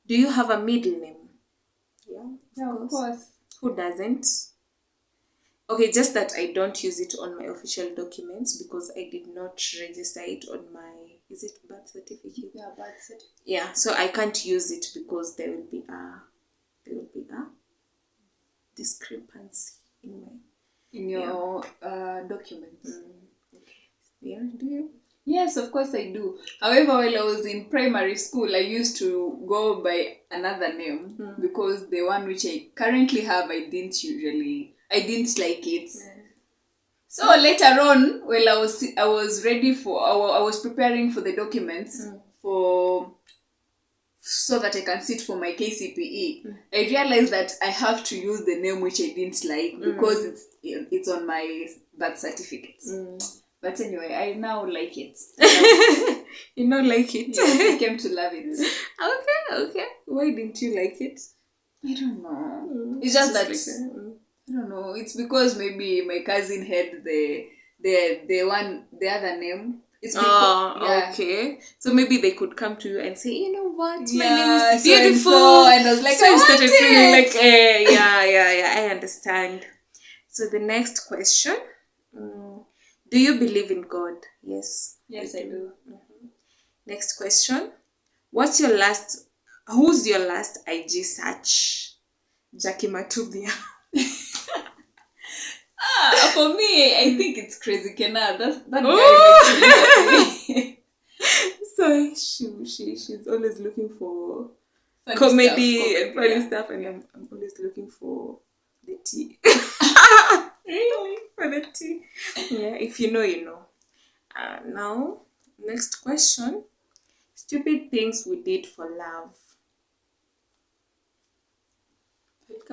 Do you have a middle name? Yeah, of course. Who doesn't? Okay, just that I don't use it on my official documents because I did not register it on my, is it birth certificate? Yeah, birth certificate. Yeah, so I can't use it because there will be a discrepancy in your documents. Okay. Yeah, do you? Yes, of course I do. However, while I was in primary school, I used to go by another name because the one which I currently have, I didn't like it. So later on, while I was ready for, I was preparing for the documents so that I can sit for my KCPE. I realized that I have to use the name which I didn't like because it's on my birth certificate. But anyway, I now like it. You don't like it? Yes, I came to love it. Okay. Why didn't you like it? I don't know. It's just that I don't know. It's because maybe my cousin had the other name. It's because, okay. So maybe they could come to you and say, you know what, my name is beautiful. And I was like, so I started feeling like, I understand. So the next question, do you believe in God? Yes. Yes, I do. Next question, who's your last IG search? Jackie Matubia. For me, I think it's Crazy Kena. That guy makes me happy. So she's always looking for comedy and funny stuff, and I'm always looking for the tea. Really? For the tea. Yeah, if you know, you know. Now, next question. Stupid things we did for love. We'll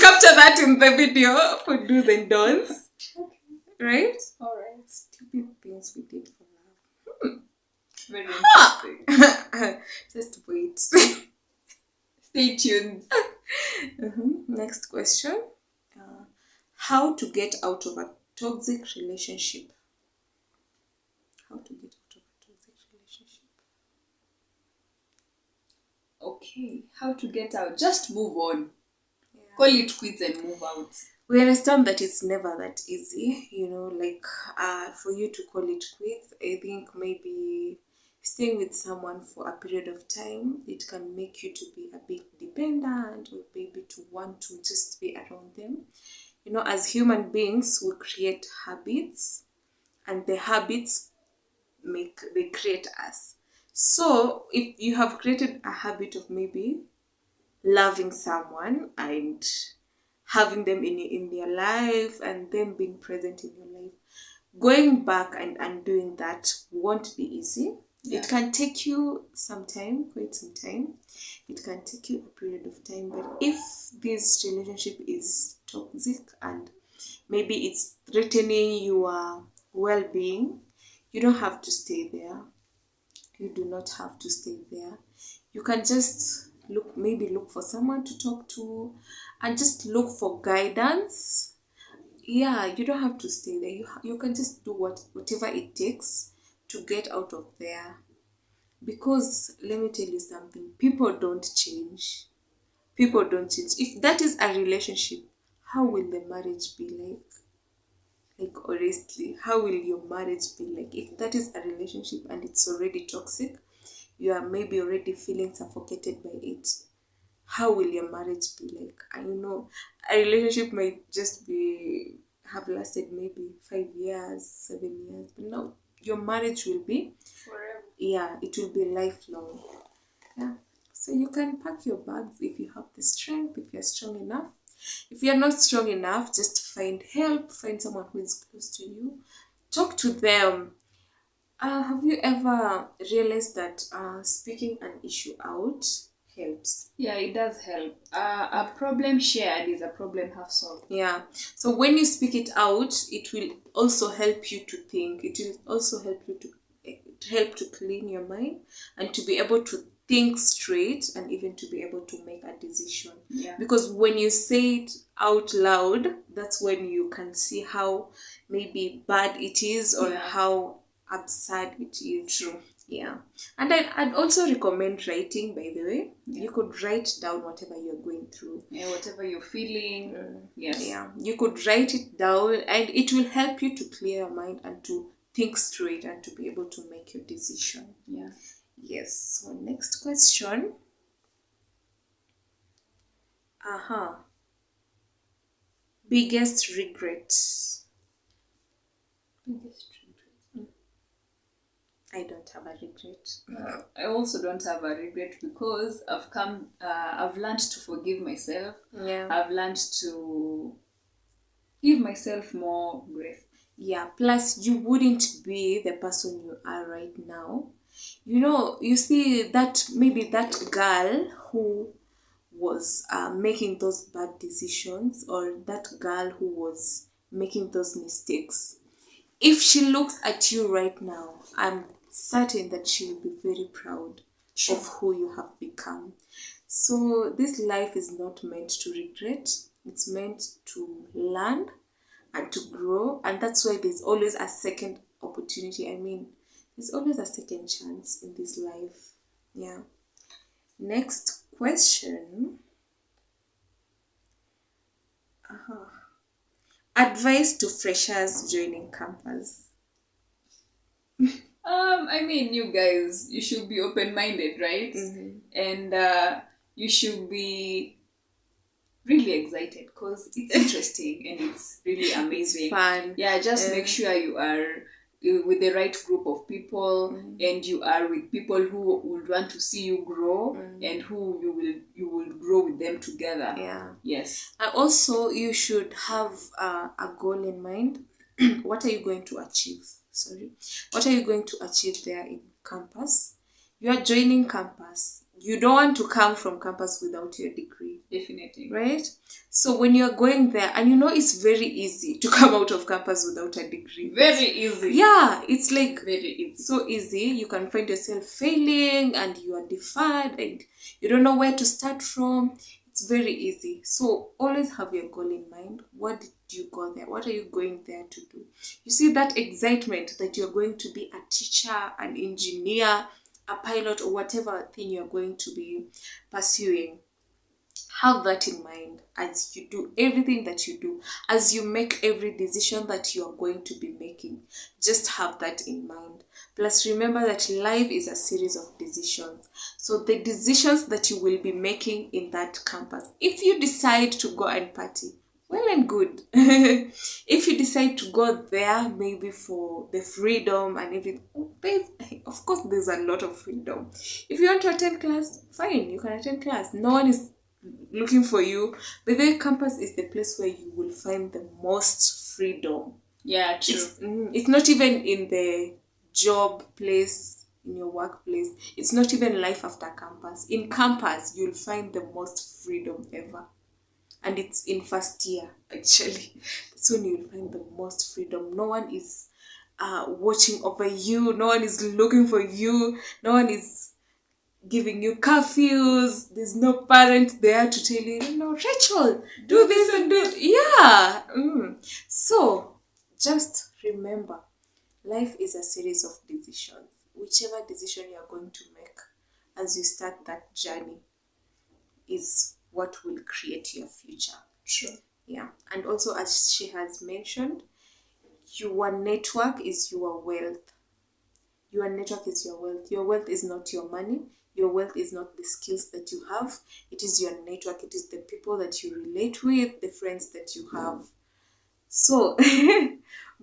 capture that in the video for do's and don'ts. Okay. Right? Alright. Stupid things we did for love. Very interesting. Just wait. Stay tuned. Next question. How to get out of a toxic relationship? How to get out of a toxic relationship? Okay, how to get out? Just move on. Yeah. Call it quits and move out. We understand that it's never that easy, like for you to call it quits. I think maybe staying with someone for a period of time, it can make you to be a bit dependent or maybe to want to just be around them. As human beings, we create habits, and the habits they create us. So if you have created a habit of maybe loving someone and having them in their life and them being present in your life, going back and undoing that won't be easy. Yeah. It can take you quite some time. It can take you a period of time. But if this relationship is toxic and maybe it's threatening your well-being, you don't have to stay there. You do not have to stay there. You can just look for someone to talk to and just look for guidance. Yeah, you don't have to stay there. You can just do whatever it takes to get out of there. Because let me tell you something, people don't change. If that is a relationship, how will the marriage be like? Like, honestly, how will your marriage be like? If that is a relationship and it's already toxic, you are maybe already feeling suffocated by it, how will your marriage be like? I know a relationship might just have lasted maybe 5 years, 7 years, but no, your marriage will be forever. Yeah, it will be lifelong. Yeah, so you can pack your bags if you have the strength, if you're strong enough. If you're not strong enough, just find help, find someone who is close to you, talk to them. Have you ever realized that speaking an issue out helps? Yeah, it does help. A problem shared is a problem half solved. Yeah. So when you speak it out, it will also help you to think. It will also help you to clean your mind and to be able to think straight and even to be able to make a decision. Yeah. Because when you say it out loud, that's when you can see how maybe bad it is or how absurd it is. True. Yeah. And I'd also recommend writing, by the way. You could write down whatever you're going through. Yeah, whatever you're feeling. Yes. Yeah. You could write it down and it will help you to clear your mind and to think straight and to be able to make your decision. Yeah. Yes. So next question. Biggest regret. Biggest regret. I don't have a regret. I also don't have a regret because I've learned to forgive myself. Yeah. I've learned to give myself more grace. Yeah, plus you wouldn't be the person you are right now. You see that maybe that girl who was making those bad decisions, or that girl who was making those mistakes, if she looks at you right now, I'm certain that she will be very proud of who you have become. So this life is not meant to regret. It's meant to learn and to grow, and that's why there's always a second opportunity. I mean, there's always a second chance in this life. Yeah. Next question. Advice to freshers joining campus. I mean, you guys, you should be open-minded, right? And you should be really excited because it's interesting and it's really amazing. It's fun. Yeah, just make sure you are with the right group of people and you are with people who would want to see you grow and who you will grow with them together. Yeah. Yes. And also, you should have a goal in mind. What are you going to achieve? What are you going to achieve there in campus? You are joining campus. You don't want to come from campus without your degree. Definitely. Right? So when you're going there, and it's very easy to come out of campus without a degree. Very easy. Yeah, it's like very easy. So easy. You can find yourself failing and you are deferred and you don't know where to start from. It's very easy. So always have your goal in mind. What did you go there? What are you going there to do? You see that excitement that you're going to be a teacher, an engineer, a pilot, or whatever thing you're going to be pursuing. Have that in mind as you do everything that you do, as you make every decision that you are going to be making. Just have that in mind. Plus, remember that life is a series of decisions. So the decisions that you will be making in that campus, if you decide to go and party, well and good. If you decide to go there maybe for the freedom and everything, of course there's a lot of freedom. If you want to attend class, fine, you can attend class. No one is looking for you. But the campus is the place where you will find the most freedom. Yeah, true. It's not even in the job place, in your workplace. It's not even life after campus. In campus, you'll find the most freedom ever. And it's in first year, actually. That's when you'll find the most freedom. No one is watching over you. No one is looking for you. No one is giving you curfews. There's no parent there to tell you, Rachel, do this and do it. Yeah. So just remember, life is a series of decisions. Whichever decision you are going to make as you start that journey is what will create your future. Sure. Yeah. And also, as she has mentioned, your network is your wealth. Your network is your wealth. Your wealth is not your money. Your wealth is not the skills that you have. It is your network. It is the people that you relate with, the friends that you have. So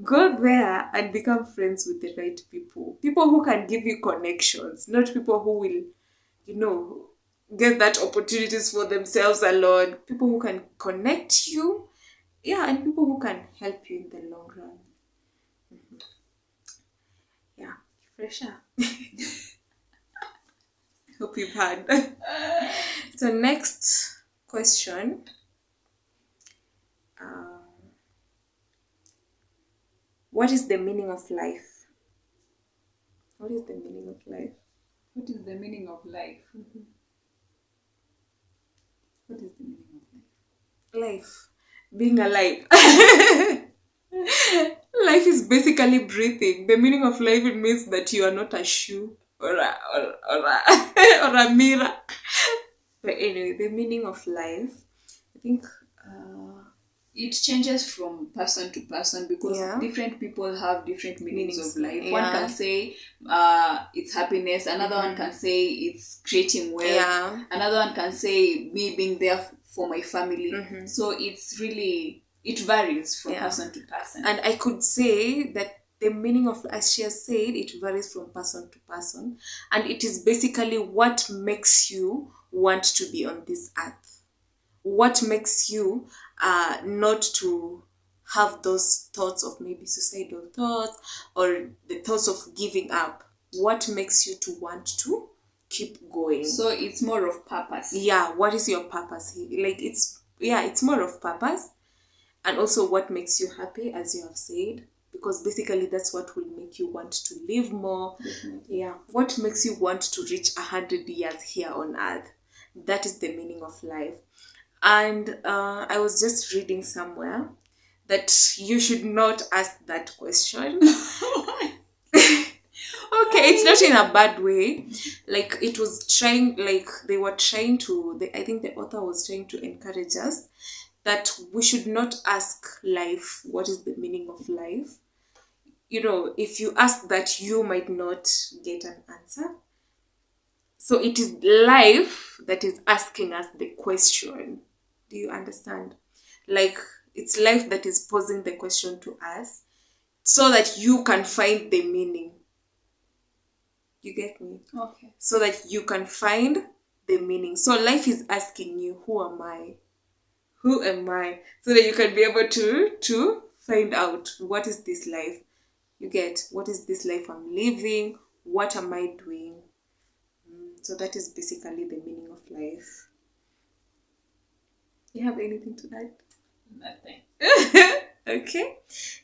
go there and become friends with the right people. People who can give you connections, not people who will, get that opportunities for themselves alone. People who can connect you, and people who can help you in the long run. Yeah, fresher. Hope you've had. So next question. What is the meaning of life? What is the meaning of life? What is the meaning of life? What is the meaning of life? Life. Being alive. Life is basically breathing. The meaning of life, it means that you are not a shoe or or a mirror. But anyway, the meaning of life, I think, it changes from person to person because Yeah. different people have different meanings of life. Yeah. One can say it's happiness, another one can say it's creating wealth, Yeah. another one can say me being there for my family. So it's really, it varies from Yeah. person to person. And I could say that the meaning of, as she has said, it varies from person to person. And it is basically what makes you want to be on this earth. What makes you not to have those thoughts of maybe suicidal thoughts or the thoughts of giving up. What makes you to want to keep going? So it's more of purpose. Yeah, what is your purpose? Like it's more of purpose. And also what makes you happy, as you have said, because basically that's what will make you want to live more. Yeah, what makes you want to reach 100 years here on earth. That is the meaning of life. And I was just reading somewhere that you should not ask that question. Okay, it's not in a bad way. Like it was trying, like they were trying to, I think the author was trying to encourage us that we should not ask life what is the meaning of life. You know, if you ask that, you might not get an answer. So it is life that is asking us the question. Do you understand? Like it's life that is posing the question to us so that you can find the meaning. You get me? Okay. So that you can find the meaning. So life is asking you, who am I? Who am I? So that you can be able to find out, what is this life? You get, what is this life I'm living? What am I doing? So that is basically the meaning of life. You have anything to add? Nothing. Okay.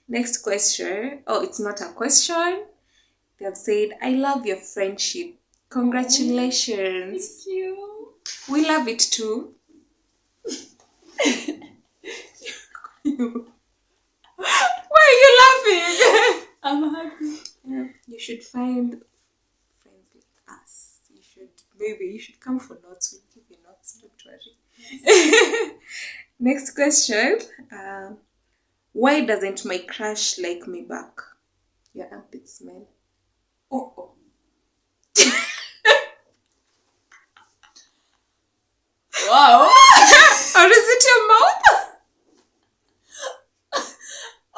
Next question. Oh, it's not a question. They have said, I love your friendship. Congratulations. Thank you. We love it too. Why are you laughing? I'm happy. Yeah, you should find friends like us. You should come for notes. We'll give you notes. Don't worry. Next question. Why doesn't my crush like me back? Your armpit smell. Oh. Wow. Or is it your mouth?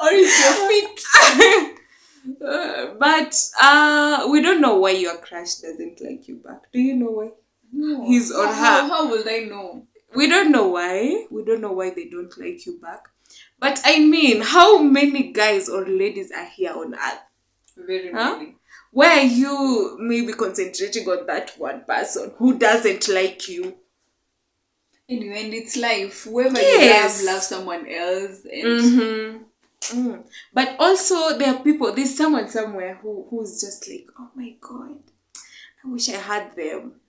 Or is your feet? But we don't know why your crush doesn't like you back. Do you know why? No. His or her. How will I know? We don't know why. We don't know why they don't like you back. But I mean, how many guys or ladies are here on earth? Very many. Why are you maybe concentrating on that one person who doesn't like you? Anyway, and it's life. Whoever Yes. you love someone else. And But also there are people, there's someone somewhere who's just like, oh my God, I wish I had them.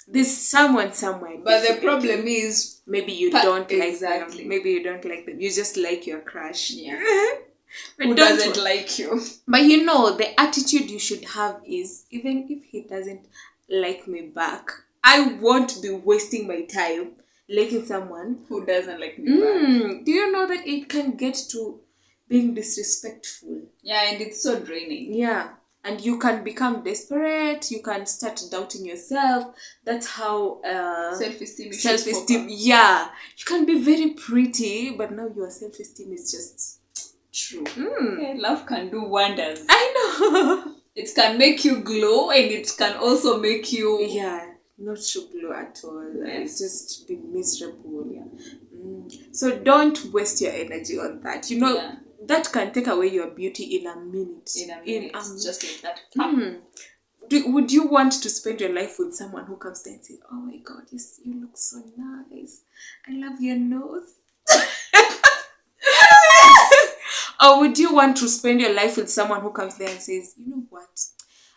There's someone somewhere. But the problem is, maybe you don't like exactly. them. Maybe you don't like them. You just like your crush. Yeah. But who doesn't like you? But you know, the attitude you should have is, even if he doesn't like me back, I won't be wasting my time liking someone who doesn't like me back. Do you know that it can get to being disrespectful? Yeah, and it's so draining. Yeah. And you can become desperate. You can start doubting yourself. That's how self-esteem. Yeah, you can be very pretty, but now your self-esteem is just true. Yeah, love can do wonders. I know. It can make you glow, and it can also make you not to glow at all. Yes. Just be miserable. So don't waste your energy on that. You know. That can take away your beauty in a minute. Just like that. Would you want to spend your life with someone who comes there and says, oh my God, you look so nice. I love your nose. Or would you want to spend your life with someone who comes there and says, you know what?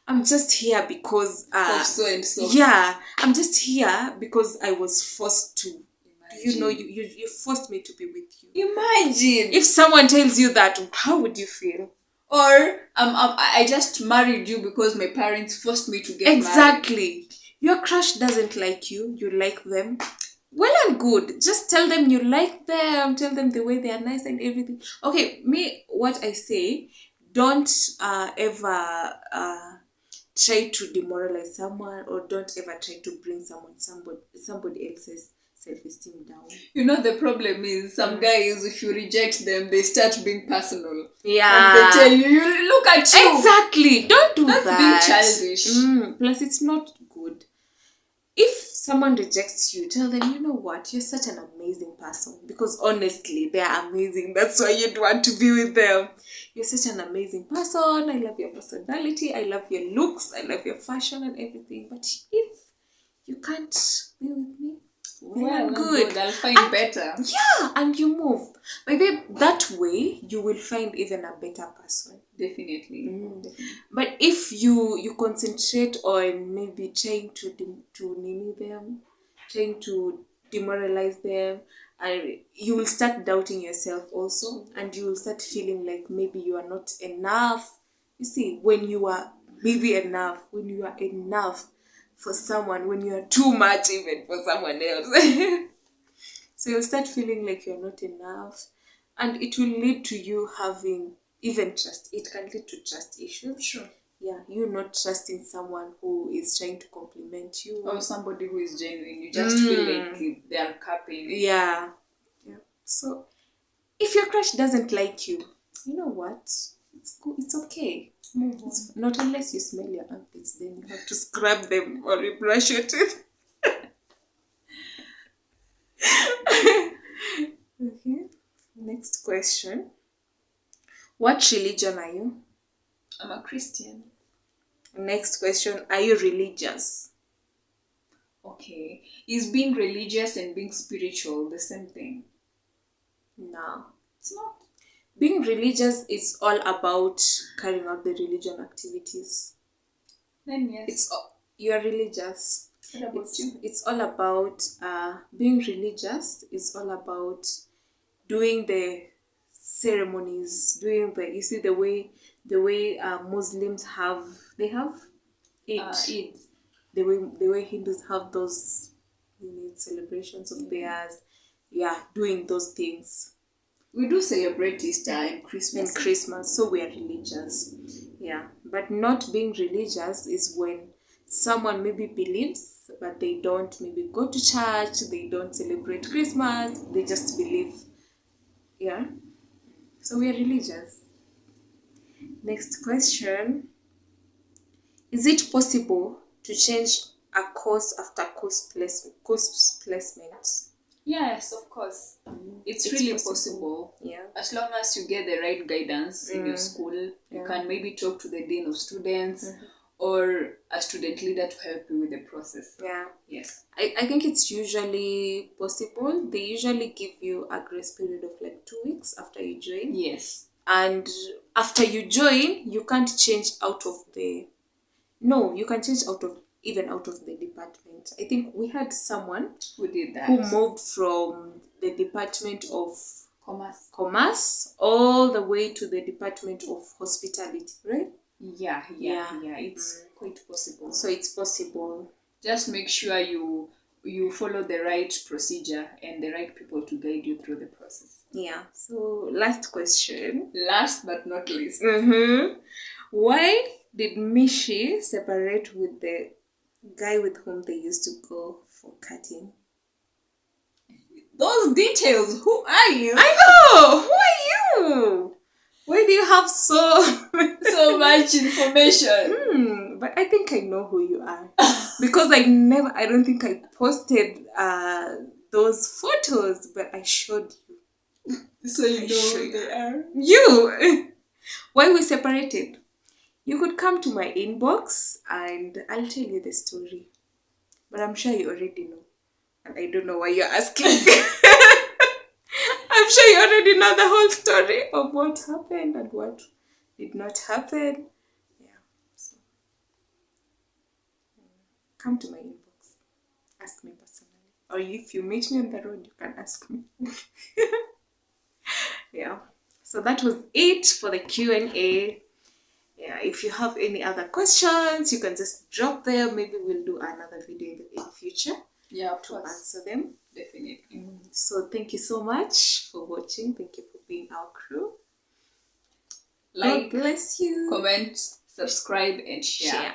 I'm just here because... of so and so. Yeah, I'm just here because I was forced to you know you forced me to be with you? Imagine. If someone tells you that, how would you feel? Or I just married you because my parents forced me to get married. Exactly. Your crush doesn't like you, you like them. Well and good. Just tell them you like them. Tell them the way they are nice and everything. Okay, me, what I say, don't ever try to demoralize someone, or don't ever try to bring somebody else's self-esteem down. You know, the problem is some guys, if you reject them, they start being personal. Yeah. And they tell you, look at you. Exactly. Don't do That's that. being childish. Plus, it's not good. If someone rejects you, tell them, you know what, you're such an amazing person. Because honestly, they are amazing. That's why you'd want to be with them. You're such an amazing person. I love your personality. I love your looks. I love your fashion and everything. But if you can't be with me, well, good. I'll find better. Yeah, and you move. Maybe that way you will find even a better person. Definitely. Definitely. But if you concentrate on maybe trying to name them, trying to demoralize them, and you will start doubting yourself also, and you will start feeling like maybe you are not enough. You see, when you are maybe enough, when you are enough for someone, when you are too much even for someone else. So you'll start feeling like you're not enough, and it will lead to you having even trust. It can lead to trust issues. Sure. Yeah, you not trusting someone who is trying to compliment you. Or somebody who is genuine. You just feel like they are capping. Yeah. So if your crush doesn't like you, you know what? It's good. It's okay. Move on. Not unless you smell your armpits, then you have to scrub them or brush your teeth. Okay. Next question. What religion are you? I'm a Christian. Next question. Are you religious? Okay. Is being religious and being spiritual the same thing? No. It's not. Being religious is all about carrying out the religion activities. Then yes. You are religious. What about you? It's all about being religious. It's all about doing the ceremonies, doing the, you see, the way Muslims have Eid. The way Hindus have those celebrations of theirs. Yeah, doing those things. We do celebrate Easter and Christmas. So we are religious. Yeah, but not being religious is when someone maybe believes, but they don't maybe go to church, they don't celebrate Christmas, they just believe. Yeah, so we are religious. Next question. Is it possible to change a course after course placement? Yes, of course. It's really possible. Yeah. As long as you get the right guidance in your school, you can maybe talk to the dean of students or a student leader to help you with the process. Yeah. Yes. I think it's usually possible. They usually give you a grace period of like 2 weeks after you join. Yes. And after you join, you can't change out of the... No, you can change out of the department. I think we had someone who did that, who moved from the Department of Commerce all the way to the Department of Hospitality, right? Yeah. It's quite possible. So it's possible. Just make sure you follow the right procedure and the right people to guide you through the process. Yeah. So last question. Last but not least. Why did Mitchy separate with the guy with whom they used to go for cutting? Those details. Who are you? I know. Who are you? Why do you have so much information? But I think I know who you are because I don't think I posted those photos, but I showed you. So you know who they are. You. Why we separated? You could come to my inbox and I'll tell you the story. But I'm sure you already know. And I don't know why you're asking. I'm sure you already know the whole story of what happened and what did not happen. Yeah. So come to my inbox. Ask me personally. or if you meet me on the road, you can ask me. Yeah, so that was it for the Q&A. Yeah, if you have any other questions, you can just drop them. Maybe we'll do another video in future, yeah, to answer them. Definitely. So thank you so much for watching. Thank you for being our crew. Like, God bless you. comment, subscribe, and share.